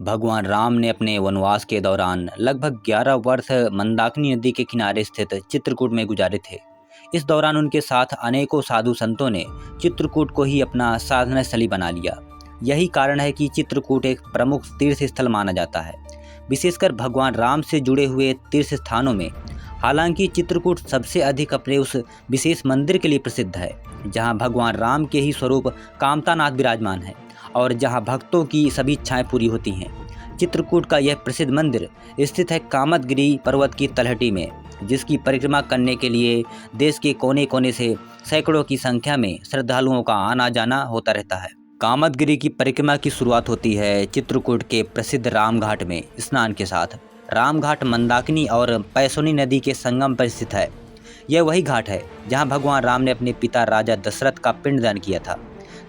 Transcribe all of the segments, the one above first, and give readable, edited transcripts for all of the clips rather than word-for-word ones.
भगवान राम ने अपने वनवास के दौरान लगभग 11 वर्ष मंदाकिनी नदी के किनारे स्थित चित्रकूट में गुजारे थे। इस दौरान उनके साथ अनेकों साधु संतों ने चित्रकूट को ही अपना साधना स्थली बना लिया। यही कारण है कि चित्रकूट एक प्रमुख तीर्थ स्थल माना जाता है, विशेषकर भगवान राम से जुड़े हुए तीर्थ स्थानों में। हालांकि चित्रकूट सबसे अधिक अपने उस विशेष मंदिर के लिए प्रसिद्ध है, जहां भगवान राम के ही स्वरूप कामतानाथ विराजमान है और जहां भक्तों की सभी इच्छाएं पूरी होती हैं। चित्रकूट का यह प्रसिद्ध मंदिर स्थित है कामदगिरी पर्वत की तलहटी में, जिसकी परिक्रमा करने के लिए देश के कोने कोने से सैकड़ों की संख्या में श्रद्धालुओं का आना जाना होता रहता है। कामदगिरी की परिक्रमा की शुरुआत होती है चित्रकूट के प्रसिद्ध रामघाट में स्नान के साथ। रामघाट मंदाकिनी और पैसोनी नदी के संगम पर स्थित है। यह वही घाट है जहां भगवान राम ने अपने पिता राजा दशरथ का पिंडदान किया था।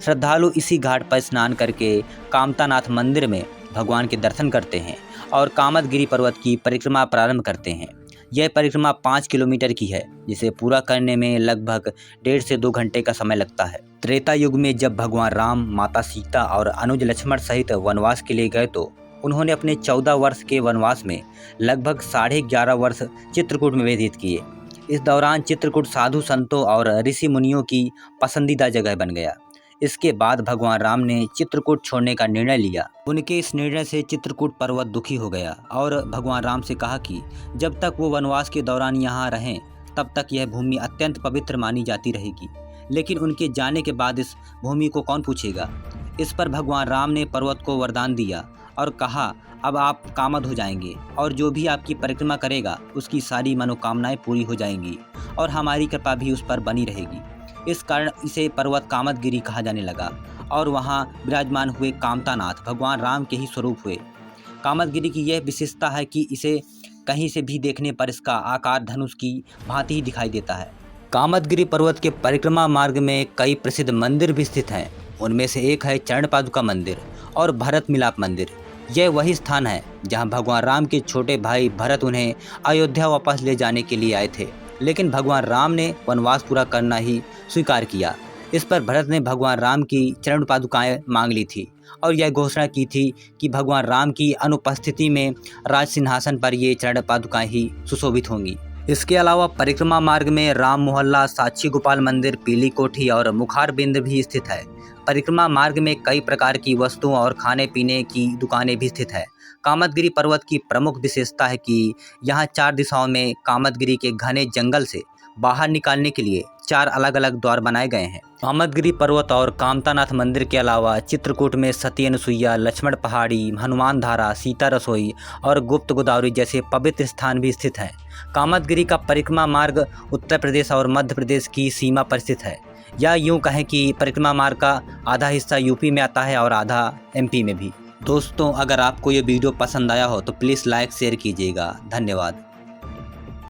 श्रद्धालु इसी घाट पर स्नान करके कामतानाथ मंदिर में भगवान के दर्शन करते हैं और कामदगिरी पर्वत की परिक्रमा प्रारंभ करते हैं। यह परिक्रमा 5 किलोमीटर की है, जिसे पूरा करने में लगभग 1.5 से 2 घंटे का समय लगता है। त्रेता युग में जब भगवान राम, माता सीता और अनुज लक्ष्मण सहित वनवास के लिए गए तो उन्होंने अपने 14 वर्ष के वनवास में लगभग 11.5 वर्ष चित्रकूट में व्यतीत किए। इस दौरान चित्रकूट साधु संतों और ऋषि मुनियों की पसंदीदा जगह बन गया। इसके बाद भगवान राम ने चित्रकूट छोड़ने का निर्णय लिया। उनके इस निर्णय से चित्रकूट पर्वत दुखी हो गया और भगवान राम से कहा कि जब तक वो वनवास के दौरान यहाँ रहें तब तक यह भूमि अत्यंत पवित्र मानी जाती रहेगी, लेकिन उनके जाने के बाद इस भूमि को कौन पूछेगा। इस पर भगवान राम ने पर्वत को वरदान दिया और कहा, अब आप कामद हो जाएंगे और जो भी आपकी परिक्रमा करेगा उसकी सारी मनोकामनाएं पूरी हो जाएंगी और हमारी कृपा भी उस पर बनी रहेगी। इस कारण इसे पर्वत कामदगिरी कहा जाने लगा और वहाँ विराजमान हुए कामतानाथ भगवान राम के ही स्वरूप हुए। कामदगिरी की यह विशेषता है कि इसे कहीं से भी देखने पर इसका आकार धनुष की भांति ही दिखाई देता है। कामदगिरी पर्वत के परिक्रमा मार्ग में कई प्रसिद्ध मंदिर भी स्थित हैं। उनमें से एक है चरण पादुका मंदिर और भरत मिलाप मंदिर। यह वही स्थान है जहाँ भगवान राम के छोटे भाई भरत उन्हें अयोध्या वापस ले जाने के लिए आए थे, लेकिन भगवान राम ने वनवास पूरा करना ही स्वीकार किया। इस पर भरत ने भगवान राम की चरण पादुकाएं मांग ली थी और यह घोषणा की थी कि भगवान राम की अनुपस्थिति में राज सिंहासन पर ये चरण पादुकाएं ही सुशोभित होंगी। इसके अलावा परिक्रमा मार्ग में राम मोहल्ला, साक्षी गोपाल मंदिर, पीली कोठी और मुखार बिंद भी स्थित है। परिक्रमा मार्ग में कई प्रकार की वस्तुओं और खाने पीने की दुकानें भी स्थित है। कामदगिरी पर्वत की प्रमुख विशेषता है कि यहाँ 4 दिशाओं में कामदगिरी के घने जंगल से बाहर निकालने के लिए 4 अलग अलग द्वार बनाए गए हैं। कामदगिरी पर्वत और कामतानाथ मंदिर के अलावा चित्रकूट में सती अनुसुईया, लक्ष्मण पहाड़ी, हनुमान धारा, सीता रसोई और गुप्त गोदावरी जैसे पवित्र स्थान भी स्थित हैं। कामदगिरी का परिक्रमा मार्ग उत्तर प्रदेश और मध्य प्रदेश की सीमा पर स्थित है, या यूँ कहें कि परिक्रमा मार्ग का आधा हिस्सा यूपी में आता है और आधा एमपी में भी। दोस्तों, अगर आपको ये वीडियो पसंद आया हो तो प्लीज़ लाइक शेयर कीजिएगा। धन्यवाद।